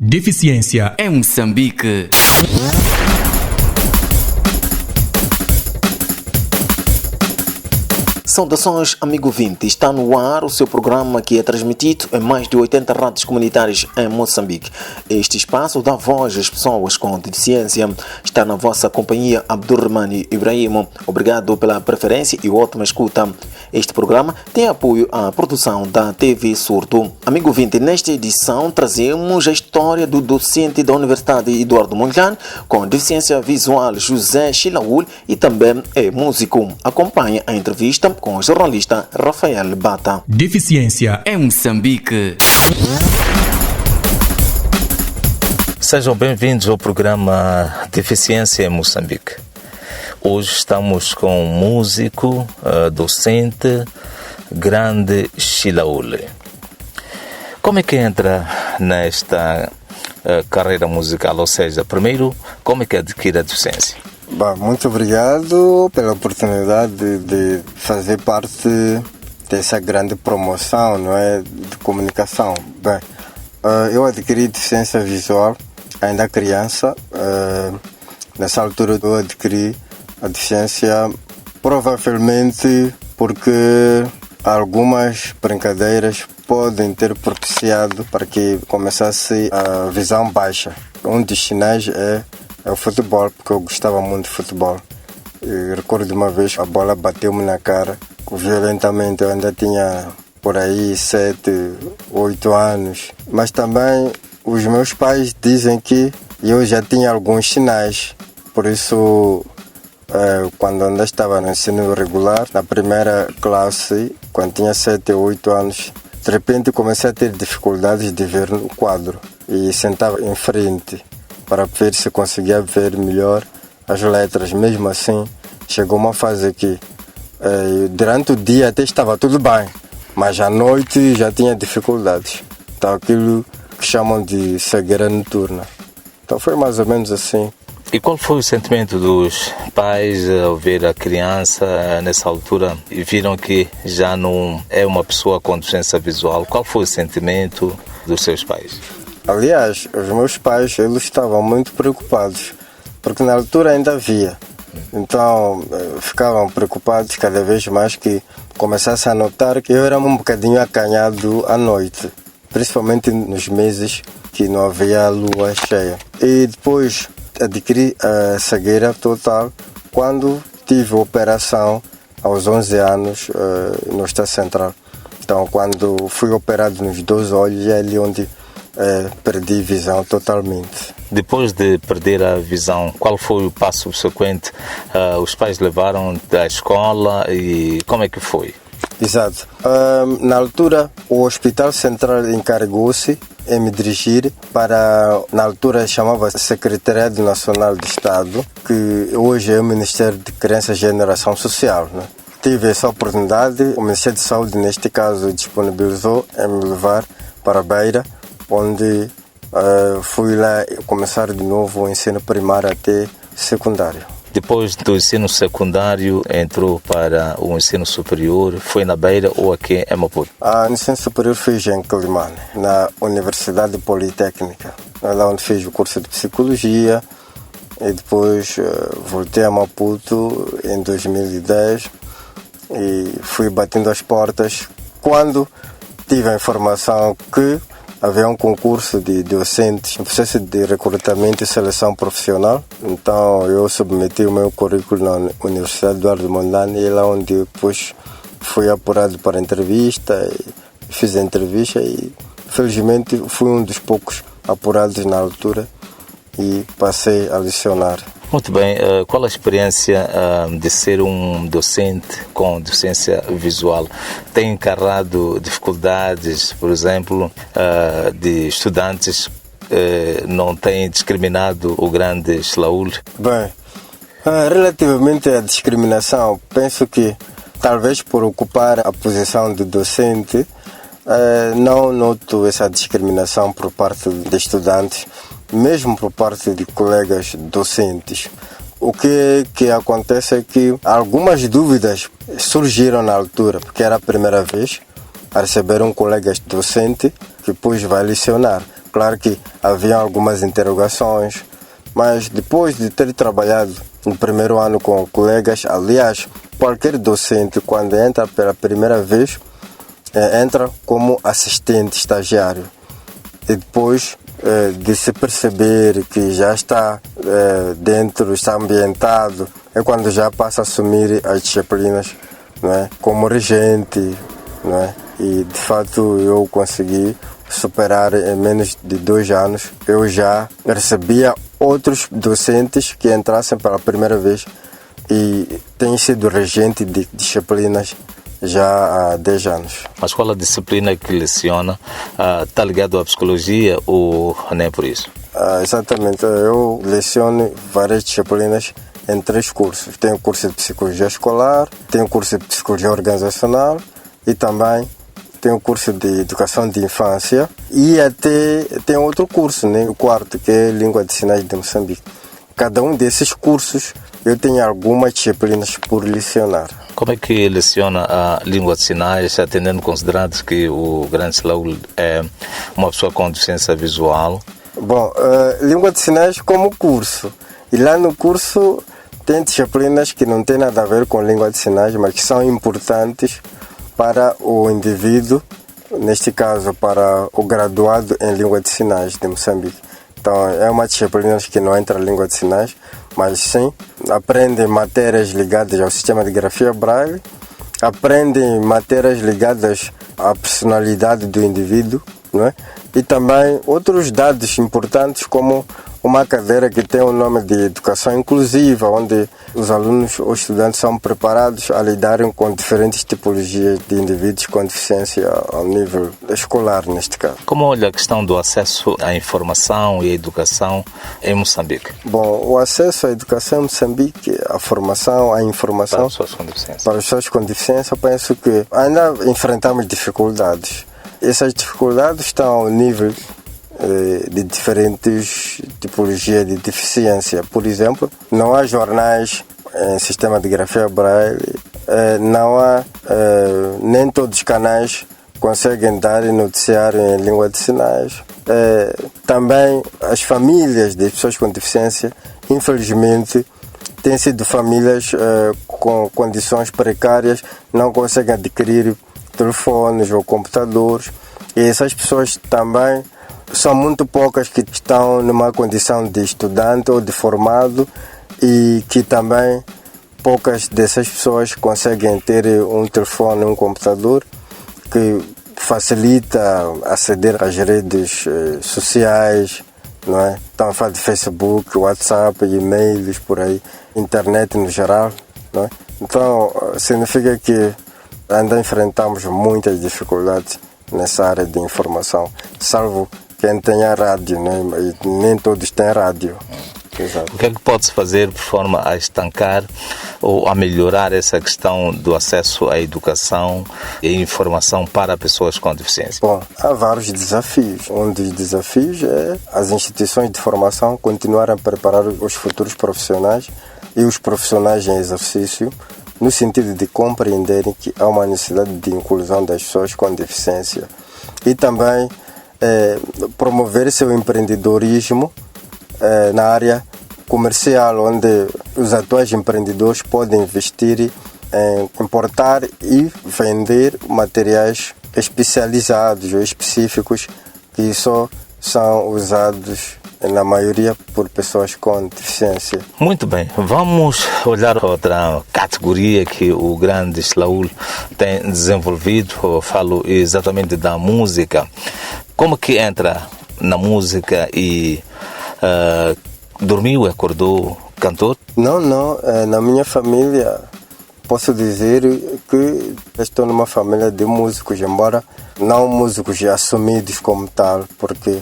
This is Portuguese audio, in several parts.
Deficiência em Moçambique. Saudações, amigo 20. Está no ar o seu programa que é transmitido em mais de 80 rádios comunitárias em Moçambique. Este espaço dá voz às pessoas com deficiência. Está na vossa companhia Abdurrahmane Ibrahim. Obrigado pela preferência e ótima escuta. Este programa tem apoio à produção da TV Surdo. Amigo 20, nesta edição trazemos a história do docente da Universidade Eduardo Mondlane com deficiência visual José Chilaúl e também é músico. Acompanhe a entrevista com o jornalista Rafael Bata. Deficiência em Moçambique. Sejam bem-vindos ao programa Deficiência em Moçambique. Hoje estamos com um músico, docente, grande Chilaúl. Como é que entra nesta carreira musical? Ou seja, primeiro, como é que adquire a deficiência? Bom, muito obrigado pela oportunidade de fazer parte dessa grande promoção, não é, de comunicação. Bem, eu adquiri deficiência visual ainda criança. Nessa altura eu adquiri a deficiência provavelmente porque algumas brincadeiras podem ter propiciado para que começasse a visão baixa. Um dos sinais é o futebol, porque eu gostava muito de futebol. E recordo de uma vez a bola bateu-me na cara violentamente. Eu ainda tinha por aí 7, 8 anos. Mas também os meus pais dizem que eu já tinha alguns sinais. Por isso, quando ainda estava no ensino regular, na primeira classe, quando tinha 7 ou 8 anos, de repente comecei a ter dificuldades de ver no quadro. E sentava em frente para ver se conseguia ver melhor as letras. Mesmo assim, chegou uma fase que durante o dia até estava tudo bem, mas à noite já tinha dificuldades. Então aquilo que chamam de cegueira noturna. Então foi mais ou menos assim. E qual foi o sentimento dos pais ao ver a criança nessa altura e viram que já não é uma pessoa com deficiência visual? Qual foi o sentimento dos seus pais? Aliás, os meus pais, eles estavam muito preocupados, porque na altura ainda havia. Então, ficavam preocupados cada vez mais que começasse a notar que eu era um bocadinho acanhado à noite, principalmente nos meses que não havia lua cheia. E depois adquiri a cegueira total quando tive a operação aos 11 anos no Estado Central. Então, quando fui operado nos 2 olhos, é ali onde perdi visão totalmente. Depois de perder a visão, qual foi o passo subsequente? Os pais levaram da escola e como é que foi? Exato. Na altura, o Hospital Central encarregou-se em me dirigir para, na altura chamava-se Secretariado Nacional de Estado, que hoje é o Ministério de Criança e Geração Social, né? Tive essa oportunidade, o Ministério de Saúde, neste caso, disponibilizou em me levar para a Beira, onde fui lá começar de novo o ensino primário até secundário. Depois do ensino secundário, entrou para o ensino superior, foi na Beira ou aqui em Maputo? No ensino superior fiz em Quelimane, na Universidade Politécnica, lá onde fiz o curso de Psicologia, e depois voltei a Maputo em 2010 e fui batendo as portas quando tive a informação que havia um concurso de docentes, um processo de recrutamento e seleção profissional. Então eu submeti o meu currículo na Universidade Eduardo Mondlane e é lá onde eu depois fui apurado para a entrevista, e fiz a entrevista e felizmente fui um dos poucos apurados na altura e passei a lecionar. Muito bem, qual a experiência de ser um docente com deficiência visual? Tem encarado dificuldades, por exemplo, de estudantes não têm discriminado o grande Chilaúl? Bem, relativamente à discriminação, penso que talvez por ocupar a posição de docente, não noto essa discriminação por parte de estudantes, mesmo por parte de colegas docentes. O que acontece é que algumas dúvidas surgiram na altura, porque era a primeira vez a receber um colega docente que depois vai lecionar. Claro que havia algumas interrogações, mas depois de ter trabalhado no primeiro ano com colegas, aliás, qualquer docente, quando entra pela primeira vez, entra como assistente estagiário. E depois de se perceber que já está dentro, está ambientado, é quando já passa a assumir as disciplinas, não é? Como regente, não é? E de fato eu consegui superar em menos de 2 anos. Eu já recebia outros docentes que entrassem pela primeira vez e tenho sido regente de disciplinas já há 10 anos. Mas qual a disciplina que leciona? Está ligado à psicologia ou nem por isso? Exatamente, eu leciono várias disciplinas em 3 cursos. Tenho curso de psicologia escolar, tenho curso de psicologia organizacional e também tenho curso de educação de infância e até tem outro curso, né? O 4º, que é língua de sinais de Moçambique. Cada um desses cursos eu tenho algumas disciplinas por lecionar. Como é que leciona a língua de sinais, atendendo considerando que o grande Slaul é uma pessoa com deficiência visual? Bom, língua de sinais como curso. E lá no curso tem disciplinas que não têm nada a ver com língua de sinais, mas que são importantes para o indivíduo, neste caso para o graduado em língua de sinais de Moçambique. Então é uma disciplina que não entra em língua de sinais, mas sim aprendem matérias ligadas ao sistema de grafia Braille, aprendem matérias ligadas à personalidade do indivíduo, não é? E também outros dados importantes, como uma cadeira que tem o nome de Educação Inclusiva, onde os alunos ou estudantes são preparados a lidarem com diferentes tipologias de indivíduos com deficiência ao nível escolar, neste caso. Como olha a questão do acesso à informação e à educação em Moçambique? Bom, o acesso à educação em Moçambique, à formação, à informação... Para as pessoas com deficiência. Para as pessoas com deficiência, eu penso que ainda enfrentamos dificuldades. Essas dificuldades estão ao nível de diferentes tipologias de deficiência. Por exemplo, não há jornais em sistema de grafia Braille, não há, nem todos os canais conseguem dar noticiário em língua de sinais. Também as famílias de pessoas com deficiência, infelizmente, têm sido famílias com condições precárias, não conseguem adquirir telefones ou computadores, e essas pessoas também são muito poucas que estão numa condição de estudante ou de formado, e que também poucas dessas pessoas conseguem ter um telefone, um computador que facilita aceder às redes sociais, não é? Então, fala de Facebook, WhatsApp, e-mails, por aí, internet no geral, não é? Então, significa que ainda enfrentamos muitas dificuldades nessa área de informação, salvo quem tenha rádio, né? Nem todos têm rádio. Exato. O que é que pode-se fazer de forma a estancar ou a melhorar essa questão do acesso à educação e informação para pessoas com deficiência? Bom, há vários desafios. Um dos desafios é as instituições de formação continuarem a preparar os futuros profissionais e os profissionais em exercício, no sentido de compreenderem que há uma necessidade de inclusão das pessoas com deficiência e também promover seu empreendedorismo na área comercial, onde os atuais empreendedores podem investir em importar e vender materiais especializados ou específicos que só são usados na maioria por pessoas com deficiência. Muito bem, vamos olhar outra categoria que o grande Slaul tem desenvolvido. Eu falo exatamente da música. Como que entra na música e dormiu, acordou, cantor? Não, na minha família posso dizer que estou numa família de músicos, embora não músicos assumidos como tal, porque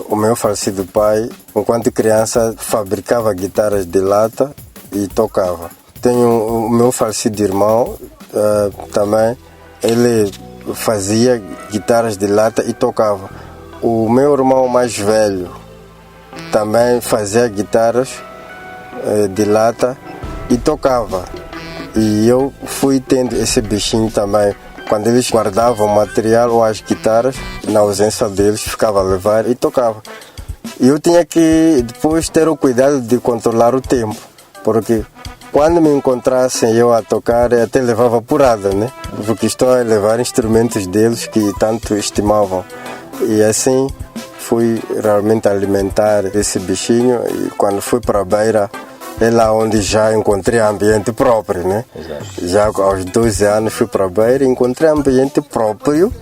o meu falecido pai, enquanto criança, fabricava guitarras de lata e tocava. Tenho o meu falecido irmão, também, ele fazia guitarras de lata e tocava. O meu irmão mais velho também fazia guitarras de lata e tocava. E eu fui tendo esse bichinho também. Quando eles guardavam o material ou as guitarras, na ausência deles, ficava a levar e tocava. E eu tinha que depois ter o cuidado de controlar o tempo, porque quando me encontrassem eu a tocar, eu até levava porrada, né? Porque estou a levar instrumentos deles que tanto estimavam. E assim fui realmente alimentar esse bichinho, e quando fui para a Beira, é lá onde já encontrei ambiente próprio, né? Exato. Já aos 12 anos fui para a Beira e encontrei ambiente próprio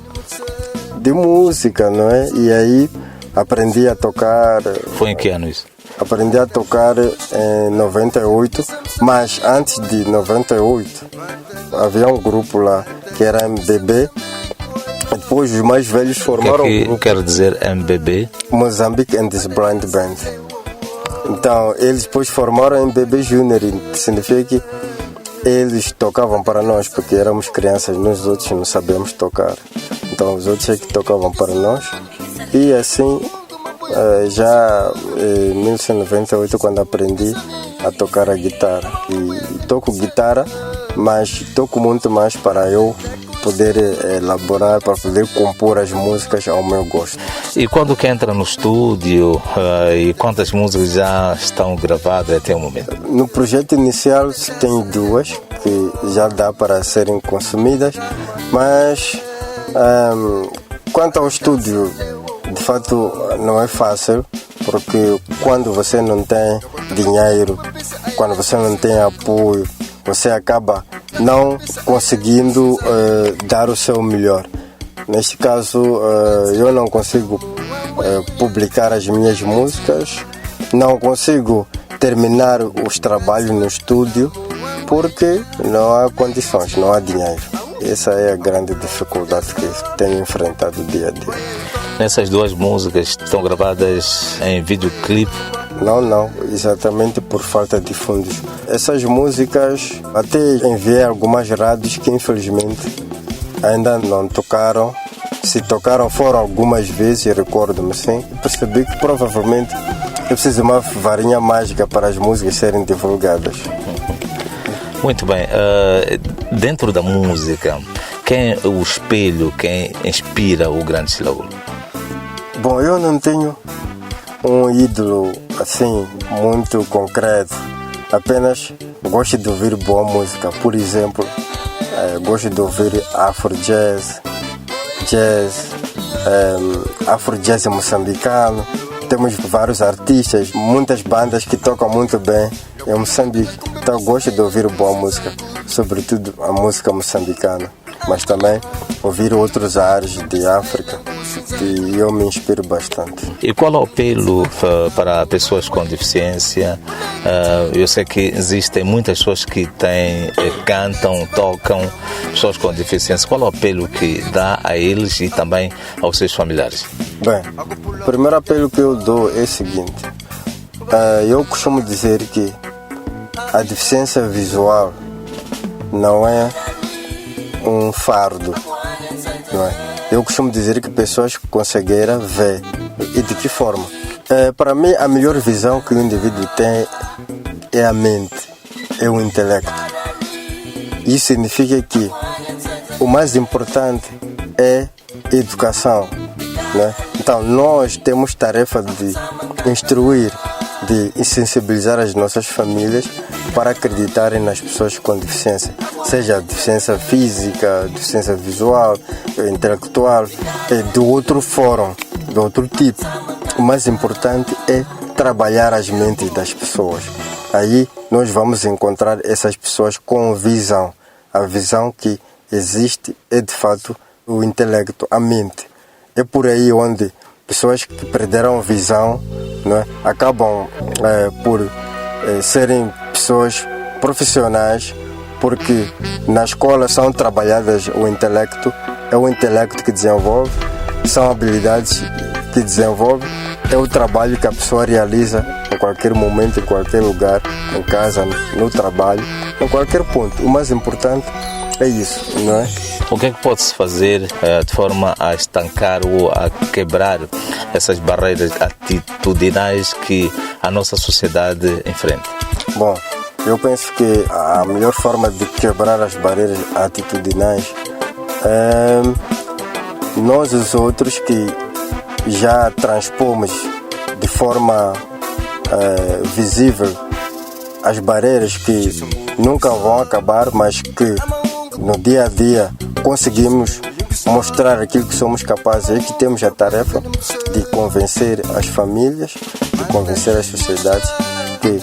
de música, não é? E aí aprendi a tocar. Foi em que ano isso? Aprendi a tocar em 98, mas antes de 98 havia um grupo lá que era MBB. Depois os mais velhos formaram O que é um que grupo, quer dizer MBB? Mozambique and the Blind Band. Então eles depois formaram MBB Junior, e significa que eles tocavam para nós, porque éramos crianças, nós outros não sabíamos tocar. Então os outros é que tocavam para nós. E assim, já em 1998, quando aprendi a tocar a guitarra. E toco guitarra, mas toco muito mais para eu poder elaborar, para poder compor as músicas ao meu gosto. E quando que entra no estúdio, e quantas músicas já estão gravadas até o momento? No projeto inicial tem 2 que já dá para serem consumidas, mas quanto ao estúdio, de fato não é fácil, porque quando você não tem dinheiro, quando você não tem apoio, você acaba não conseguindo dar o seu melhor. Neste caso, eu não consigo publicar as minhas músicas, não consigo terminar os trabalhos no estúdio, porque não há condições, não há dinheiro. Essa é a grande dificuldade que tenho enfrentado dia a dia. Nessas 2 músicas estão gravadas em videoclipe? Não, exatamente por falta de fundos. Essas músicas, até enviei algumas rádios que infelizmente ainda não tocaram. Se tocaram foram algumas vezes, recordo-me sim. Percebi que provavelmente eu preciso de uma varinha mágica para as músicas serem divulgadas. Muito bem. Dentro da música, quem é o espelho, quem inspira o grande Silaúlo? Bom, eu não tenho um ídolo assim muito concreto, apenas gosto de ouvir boa música. Por exemplo, gosto de ouvir afro-jazz, afro-jazz moçambicano. Temos vários artistas, muitas bandas que tocam muito bem em Moçambique. Então gosto de ouvir boa música, sobretudo a música moçambicana, mas também ouvir outros áreas de África, que eu me inspiro bastante. E qual é o apelo para pessoas com deficiência? Eu sei que existem muitas pessoas que cantam, tocam, pessoas com deficiência. Qual é o apelo que dá a eles e também aos seus familiares? Bem, o primeiro apelo que eu dou é o seguinte. Eu costumo dizer que a deficiência visual não é um fardo, não é? Eu costumo dizer que pessoas com cegueira vê. E de que forma? Para mim, a melhor visão que o indivíduo tem é a mente, é o intelecto. Isso significa que o mais importante é a educação, né? Então, nós temos tarefa de instruir, de sensibilizar as nossas famílias para acreditarem nas pessoas com deficiência, seja deficiência física, deficiência visual, intelectual, de outro fórum, de outro tipo. O mais importante é trabalhar as mentes das pessoas. Aí nós vamos encontrar essas pessoas com visão. A visão que existe é de fato o intelecto, a mente. É por aí onde pessoas que perderam visão, né, acabam por serem pessoas profissionais, porque na escola são trabalhadas o intelecto, é o intelecto que desenvolve, são habilidades que desenvolve, é o trabalho que a pessoa realiza em qualquer momento, em qualquer lugar, em casa, no trabalho, em qualquer ponto. O mais importante é isso, não é? O que é que pode-se fazer de forma a estancar ou a quebrar essas barreiras atitudinais que a nossa sociedade enfrenta? Bom, eu penso que a melhor forma de quebrar as barreiras atitudinais é nós os outros que já transpomos de forma visível as barreiras que nunca vão acabar, mas que no dia a dia conseguimos mostrar aquilo que somos capazes e que temos a tarefa de convencer as famílias, de convencer as sociedades que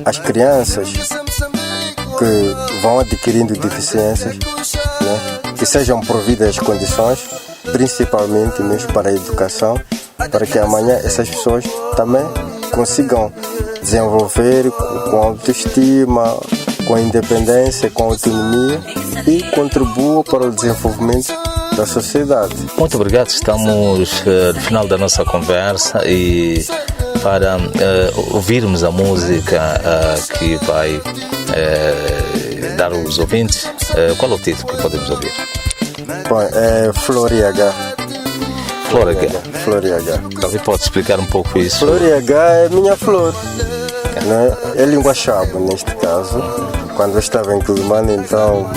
as crianças que vão adquirindo deficiências, né, que sejam providas as condições, principalmente mesmo para a educação, para que amanhã essas pessoas também consigam desenvolver com autoestima, com independência, com autonomia e contribuam para o desenvolvimento da sociedade. Muito obrigado, estamos no final da nossa conversa e para ouvirmos a música que vai dar aos ouvintes, qual é o título que podemos ouvir? Bom, é Flor e H. Flor H. Flor e H. Talvez pode explicar um pouco isso. Flor e H é minha flor. Né? É língua chabo neste caso. Quando eu estava em Quilimane, então,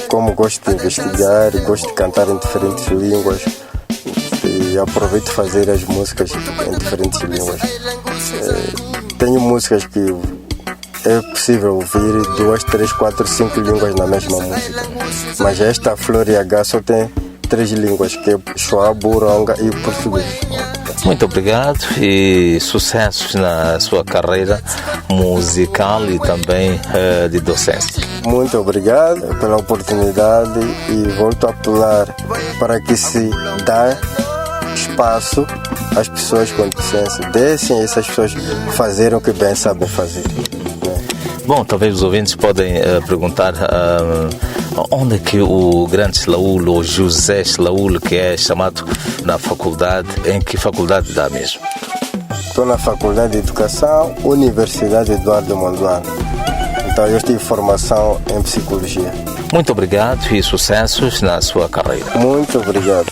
como gosto de investigar, gosto de cantar em diferentes línguas e aproveito fazer as músicas em diferentes línguas. Tenho músicas que é possível ouvir 2, 3, 4, 5 línguas na mesma música. Mas esta Flor e H só tem 3 línguas, que é Chwabo, Ronga e português. Muito obrigado e sucessos na sua carreira musical e também de docência. Muito obrigado pela oportunidade e volto a apelar para que se dê espaço às pessoas com deficiência. Deixem essas pessoas fazerem o que bem sabem fazer. Bom, talvez os ouvintes podem perguntar onde é que o grande Slaúl, ou José Slaúl, que é chamado na faculdade, em que faculdade dá mesmo? Estou na Faculdade de Educação, Universidade Eduardo Mondlane. Então eu tive formação em Psicologia. Muito obrigado e sucessos na sua carreira. Muito obrigado.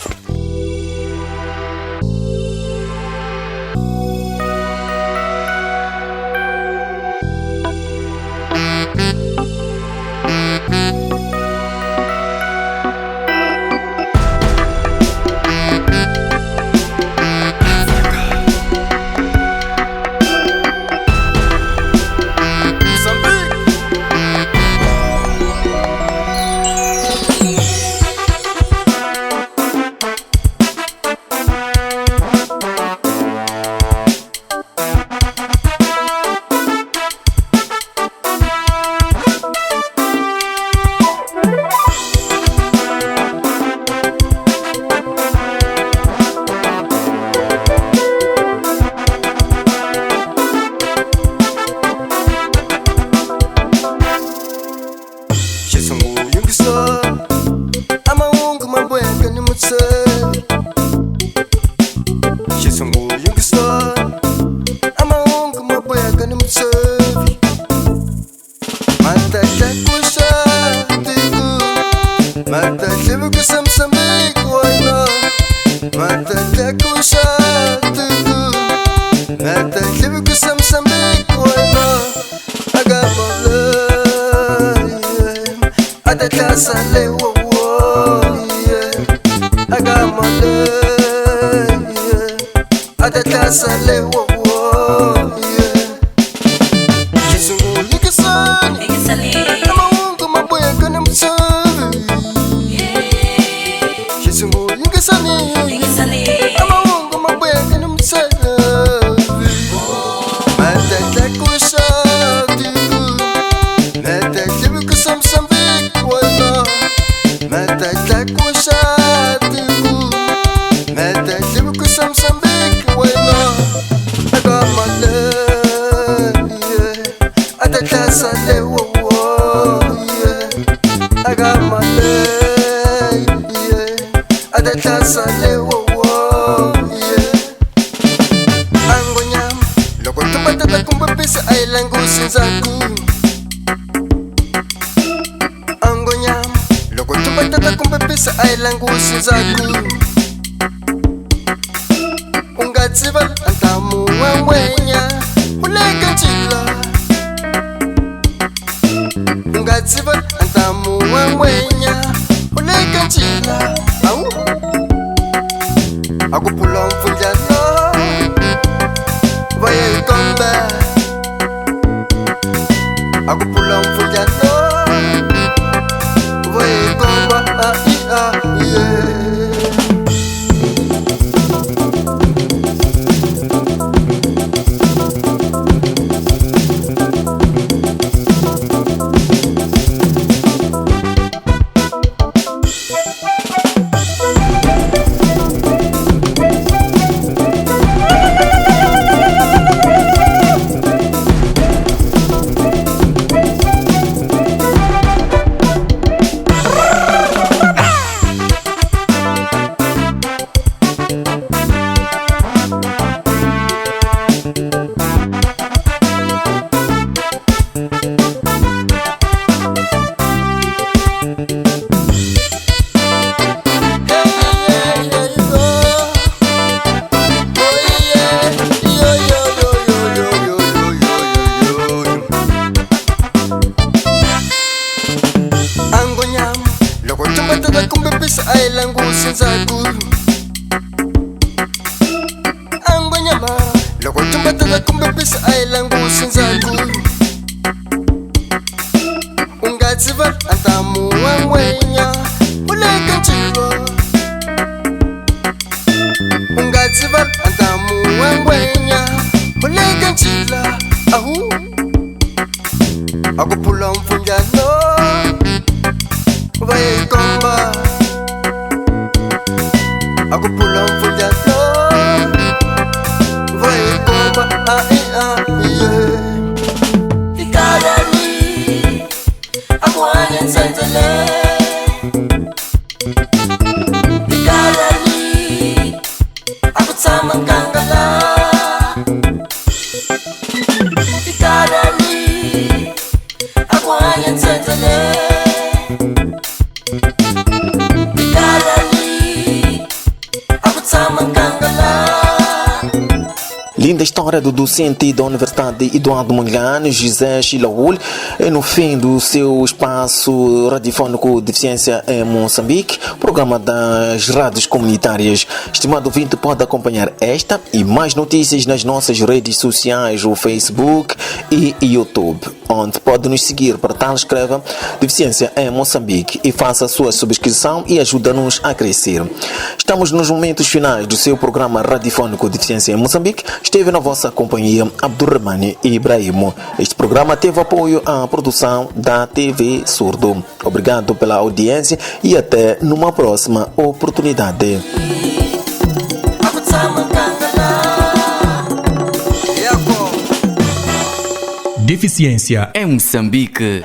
loko tumbatata kumbe pisa a yi langusi ndzhaku u nga tsiva a ntamu wa ngwenya u le ka nciva u nga tsiva a ntamu wa ngwenya u le ka ncila ahu a ku phula mpfunjano va yi komba a ku phula mpfunjano va yi komba ikarani a ku hanya ntsenzele ikarani a ku tshama nkangala ikarani a ku hanya ntsenzele ikarani a ku tshama nkangala. Linda história do docente da Universidade Eduardo Mondlane, José Chilaúl, no fim do seu espaço radiofônico Deficiência em Moçambique, programa das rádios comunitárias. Estimado ouvinte, pode acompanhar esta e mais notícias nas nossas redes sociais, o Facebook e YouTube, onde pode nos seguir. Para tal, escreva Deficiência em Moçambique e faça a sua subscrição e ajuda-nos a crescer. Estamos nos momentos finais do seu programa radiofônico Deficiência em Moçambique. Esteve na vossa companhia Abdurrahmane Ibrahim. Este programa teve apoio à produção da TV Surdo. Obrigado pela audiência e até numa próxima oportunidade. Deficiência em Moçambique.